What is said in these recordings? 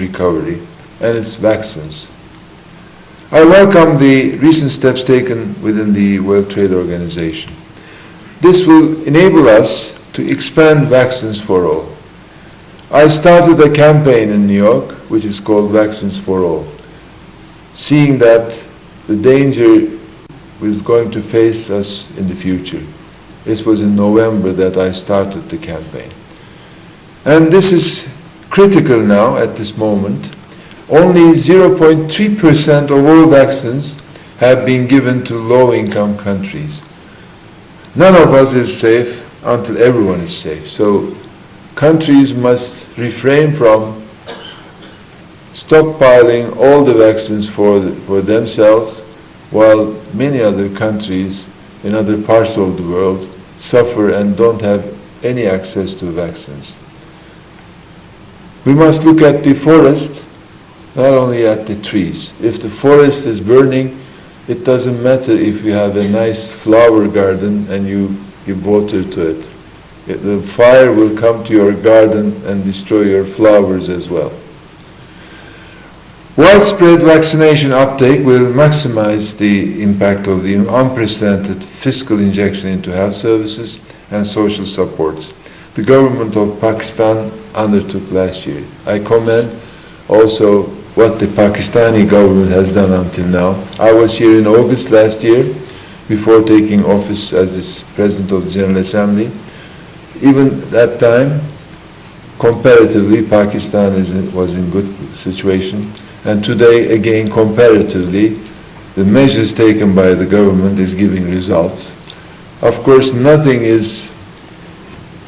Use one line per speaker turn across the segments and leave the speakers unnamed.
recovery, and its vaccines. I welcome the recent steps taken within the World Trade Organization. This will enable us to expand vaccines for all. I started a campaign in New York, which is called Vaccines for All, seeing that the danger is going to face us in the future. This was in November that I started the campaign. And this is critical now at this moment. Only 0.3% of all vaccines have been given to low-income countries. None of us is safe until everyone is safe. So countries must refrain from stockpiling all the vaccines for themselves, while many other countries in other parts of the world suffer and don't have any access to vaccines. We must look at the forest, not only at the trees. If the forest is burning, it doesn't matter if you have a nice flower garden and you give water to it. The fire will come to your garden and destroy your flowers as well. Widespread vaccination uptake will maximize the impact of the unprecedented fiscal injection into health services and social supports the government of Pakistan undertook last year. I commend also what the Pakistani government has done until now. I was here in August last year before taking office as the President of the General Assembly. Even that time, comparatively, Pakistan was in good situation. And today, again, comparatively, the measures taken by the government is giving results. Of course, nothing is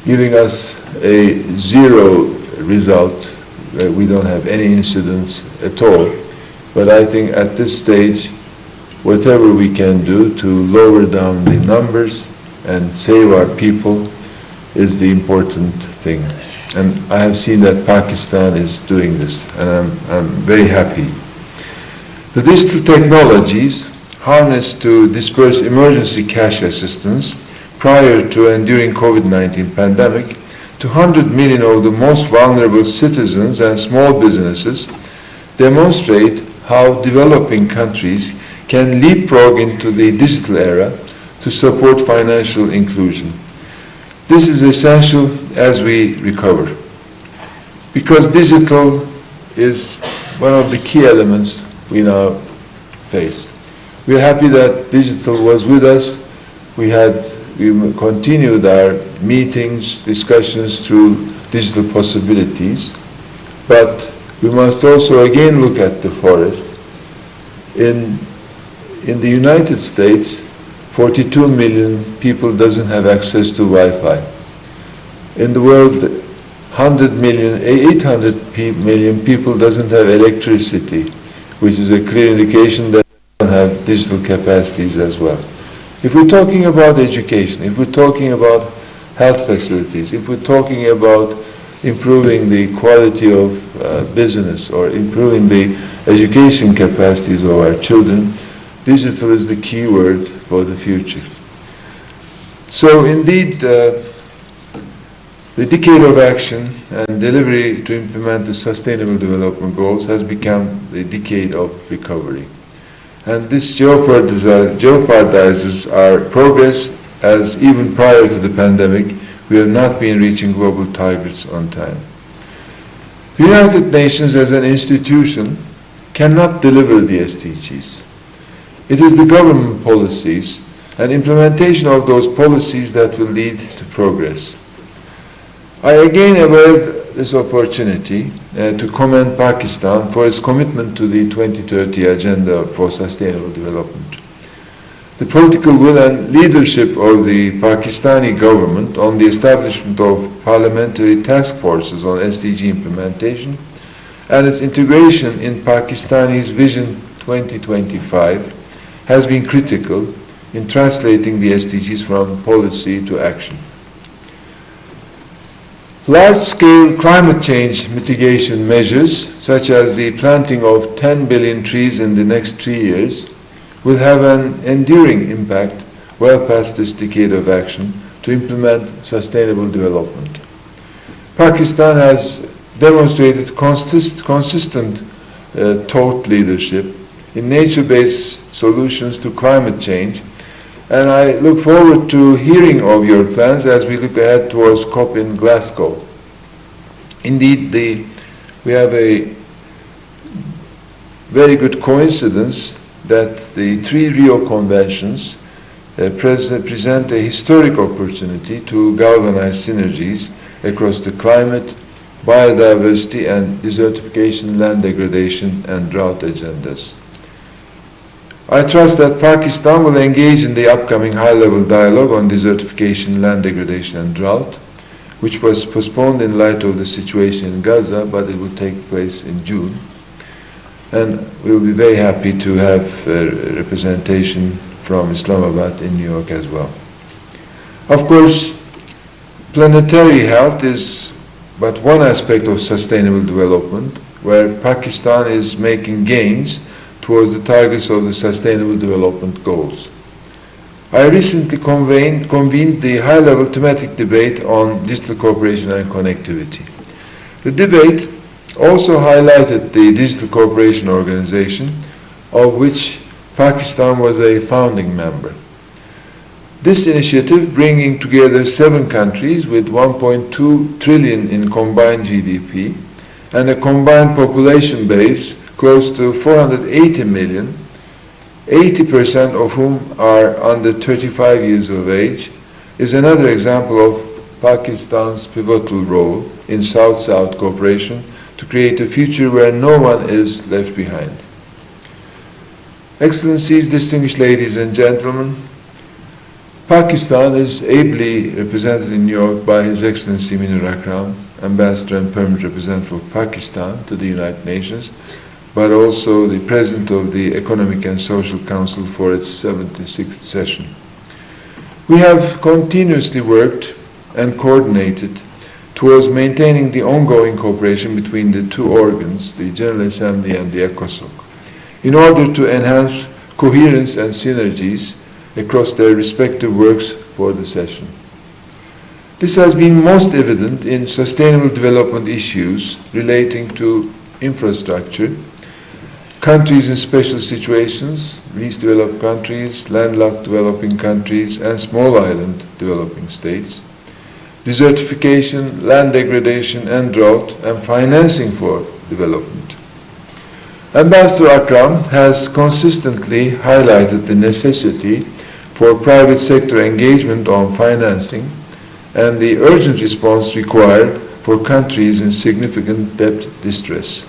giving us a zero result. We don't have any incidents at all. But I think at this stage, whatever we can do to lower down the numbers and save our people is the important thing. And I have seen that Pakistan is doing this, and I'm very happy. The digital technologies harnessed to disperse emergency cash assistance prior to and during COVID-19 pandemic to 100 million of the most vulnerable citizens and small businesses demonstrate how developing countries can leapfrog into the digital era to support financial inclusion. This is essential as we recover, because digital is one of the key elements we now face. We are happy that digital was with us. We continued our meetings, discussions through digital possibilities, but we must also again look at the forest. In the United States, 42 million people doesn't have access to Wi-Fi. In the world, 800 million people doesn't have electricity, which is a clear indication that they don't have digital capacities as well. If we're talking about education, if we're talking about health facilities, if we're talking about improving the quality of business or improving the education capacities of our children, digital is the key word for the future. So indeed, the decade of action and delivery to implement the Sustainable Development Goals has become the decade of recovery. And this jeopardizes our progress, as even prior to the pandemic, we have not been reaching global targets on time. The United Nations as an institution cannot deliver the SDGs. It is the government policies and implementation of those policies that will lead to progress. I again availed this opportunity to commend Pakistan for its commitment to the 2030 Agenda for Sustainable Development. The political will and leadership of the Pakistani government on the establishment of parliamentary task forces on SDG implementation and its integration in Pakistani's Vision 2025 has been critical in translating the SDGs from policy to action. Large-scale climate change mitigation measures, such as the planting of 10 billion trees in the next 3 years, will have an enduring impact well past this decade of action to implement sustainable development. Pakistan has demonstrated consistent thought leadership in nature-based solutions to climate change, and I look forward to hearing of your plans as we look ahead towards COP in Glasgow. Indeed, we have a very good coincidence that the three Rio Conventions present a historic opportunity to galvanize synergies across the climate, biodiversity and desertification, land degradation and drought agendas. I trust that Pakistan will engage in the upcoming high-level dialogue on desertification, land degradation and drought, which was postponed in light of the situation in Gaza, but it will take place in June. And we will be very happy to have representation from Islamabad in New York as well. Of course, planetary health is but one aspect of sustainable development, where Pakistan is making gains towards the targets of the Sustainable Development Goals. I recently convened the high-level thematic debate on digital cooperation and connectivity. The debate also highlighted the Digital Cooperation Organization, of which Pakistan was a founding member. This initiative, bringing together 7 countries with 1.2 trillion in combined GDP and a combined population base close to 480 million, 80% of whom are under 35 years of age, is another example of Pakistan's pivotal role in South-South cooperation to create a future where no one is left behind. Excellencies, distinguished ladies and gentlemen, Pakistan is ably represented in New York by His Excellency Minur Akram, Ambassador and Permanent Representative of Pakistan to the United Nations, but also the President of the Economic and Social Council for its 76th session. We have continuously worked and coordinated towards maintaining the ongoing cooperation between the two organs, the General Assembly and the ECOSOC, in order to enhance coherence and synergies across their respective works for the session. This has been most evident in sustainable development issues relating to infrastructure, countries in special situations, least developed countries, landlocked developing countries, and small island developing states, desertification, land degradation and drought, and financing for development. Ambassador Akram has consistently highlighted the necessity for private sector engagement on financing and the urgent response required for countries in significant debt distress.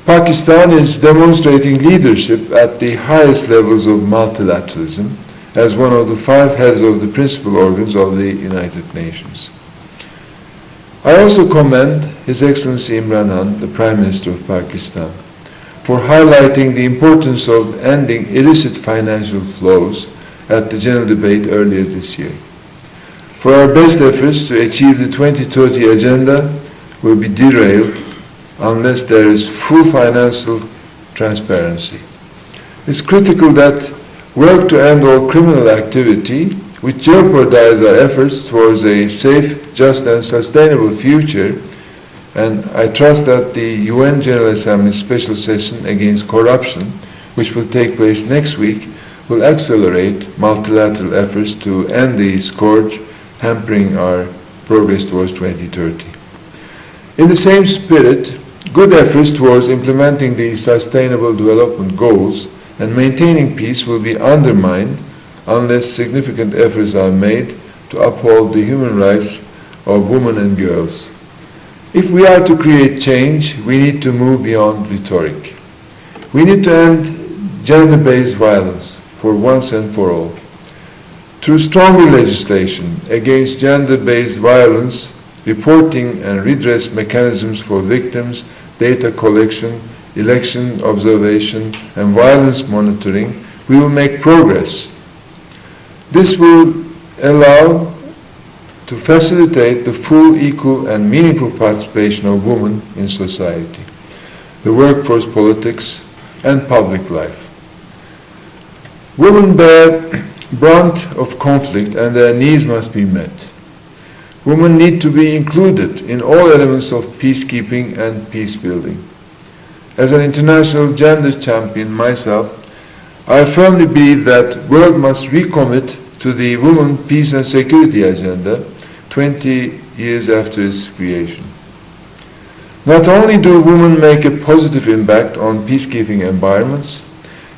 Pakistan is demonstrating leadership at the highest levels of multilateralism as one of the 5 heads of the principal organs of the United Nations. I also commend His Excellency Imran Khan, the Prime Minister of Pakistan, for highlighting the importance of ending illicit financial flows at the general debate earlier this year. For our best efforts to achieve the 2030 agenda will be derailed unless there is full financial transparency. It's critical that work to end all criminal activity which jeopardize our efforts towards a safe, just and sustainable future, and I trust that the UN General Assembly Special Session against Corruption, which will take place next week, will accelerate multilateral efforts to end the scourge hampering our progress towards 2030. In the same spirit, good efforts towards implementing the Sustainable Development Goals and maintaining peace will be undermined unless significant efforts are made to uphold the human rights of women and girls. If we are to create change, we need to move beyond rhetoric. We need to end gender-based violence for once and for all. Through stronger legislation against gender-based violence, reporting and redress mechanisms for victims, data collection, election observation, and violence monitoring, we will make progress. This will allow to facilitate the full, equal, and meaningful participation of women in society, the workforce, politics, and public life. Women bear brunt of conflict and their needs must be met. Women need to be included in all elements of peacekeeping and peace building. As an international gender champion myself, I firmly believe that the world must recommit to the Women, Peace and Security agenda 20 years after its creation. Not only do women make a positive impact on peacekeeping environments,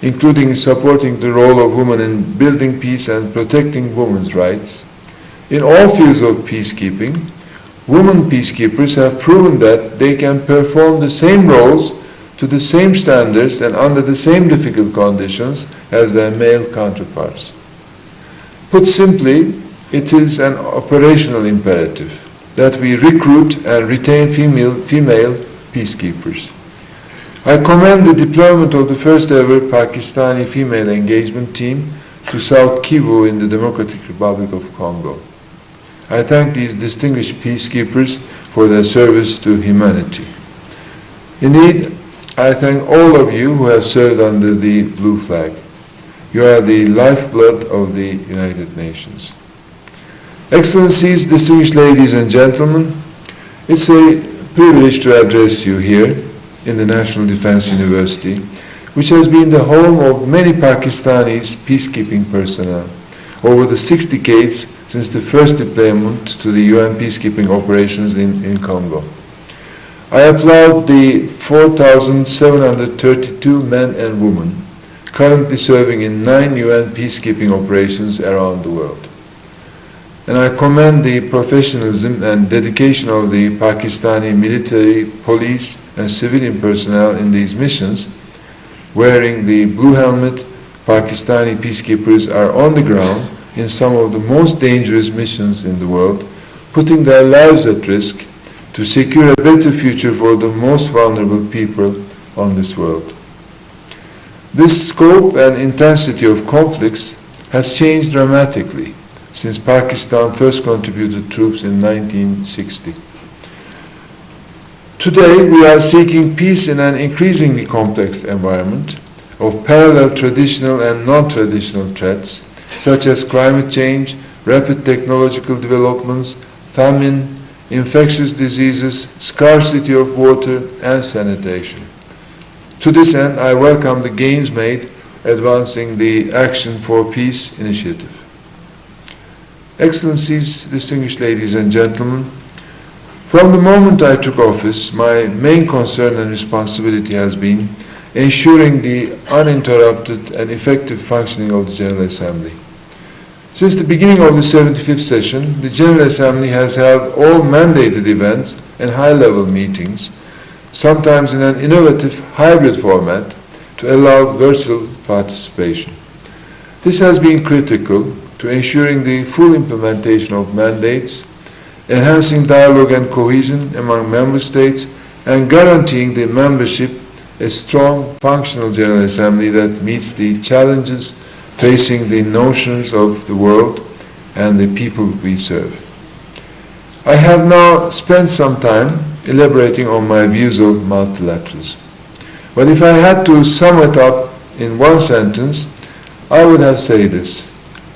including supporting the role of women in building peace and protecting women's rights, in all fields of peacekeeping, women peacekeepers have proven that they can perform the same roles to the same standards and under the same difficult conditions as their male counterparts. Put simply, it is an operational imperative that we recruit and retain female peacekeepers. I commend the deployment of the first ever Pakistani female engagement team to South Kivu in the Democratic Republic of Congo. I thank these distinguished peacekeepers for their service to humanity. Indeed, I thank all of you who have served under the blue flag. You are the lifeblood of the United Nations. Excellencies, distinguished ladies and gentlemen, it's a privilege to address you here in the National Defense University, which has been the home of many Pakistanis peacekeeping personnel over the 6 decades since the first deployment to the UN peacekeeping operations in Congo. I applaud the 4,732 men and women currently serving in 9 UN peacekeeping operations around the world. And I commend the professionalism and dedication of the Pakistani military, police, and civilian personnel in these missions. Wearing the blue helmet, Pakistani peacekeepers are on the ground in some of the most dangerous missions in the world, putting their lives at risk to secure a better future for the most vulnerable people on this world. This scope and intensity of conflicts has changed dramatically since Pakistan first contributed troops in 1960. Today, we are seeking peace in an increasingly complex environment of parallel traditional and non-traditional threats, such as climate change, rapid technological developments, famine, infectious diseases, scarcity of water, and sanitation. To this end, I welcome the gains made advancing the Action for Peace initiative. Excellencies, distinguished ladies and gentlemen, from the moment I took office, my main concern and responsibility has been ensuring the uninterrupted and effective functioning of the General Assembly. Since the beginning of the 75th session, the General Assembly has held all mandated events and high-level meetings, sometimes in an innovative hybrid format, to allow virtual participation. This has been critical to ensuring the full implementation of mandates, enhancing dialogue and cohesion among member states, and guaranteeing the membership a strong, functional General Assembly that meets the challenges facing the notions of the world and the people we serve. I have now spent some time elaborating on my views of multilateralism. But if I had to sum it up in one sentence, I would have said this: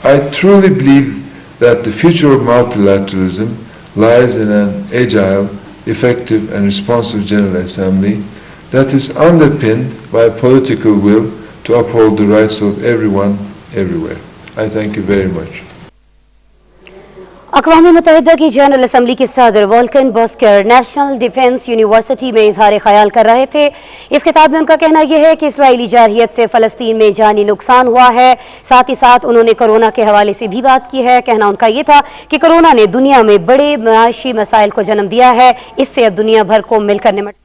I truly believe that the future of multilateralism lies in an agile, effective, and responsive General Assembly that is underpinned by political will to uphold the rights of everyone, everywhere. I thank you very much.
अक़वाम मुत्तहिदा की general assembly के सदर Vulcan बॉस्कर national defence university में इजहार ख्याल कर रहे थे। इस किताब में उनका कहना यह है कि इसराइली जारहियत से फ़लस्तीन में जानी नुकसान हुआ है। साथ ही साथ उन्होंने कोरोना के हवाले से भी बात की है। कहना उनका यह था कि कोरोना ने दुनिया में बड़े माशी मसाइल को जन्म दिया है। इससे अब दुनिया भर को मिलकर निपटना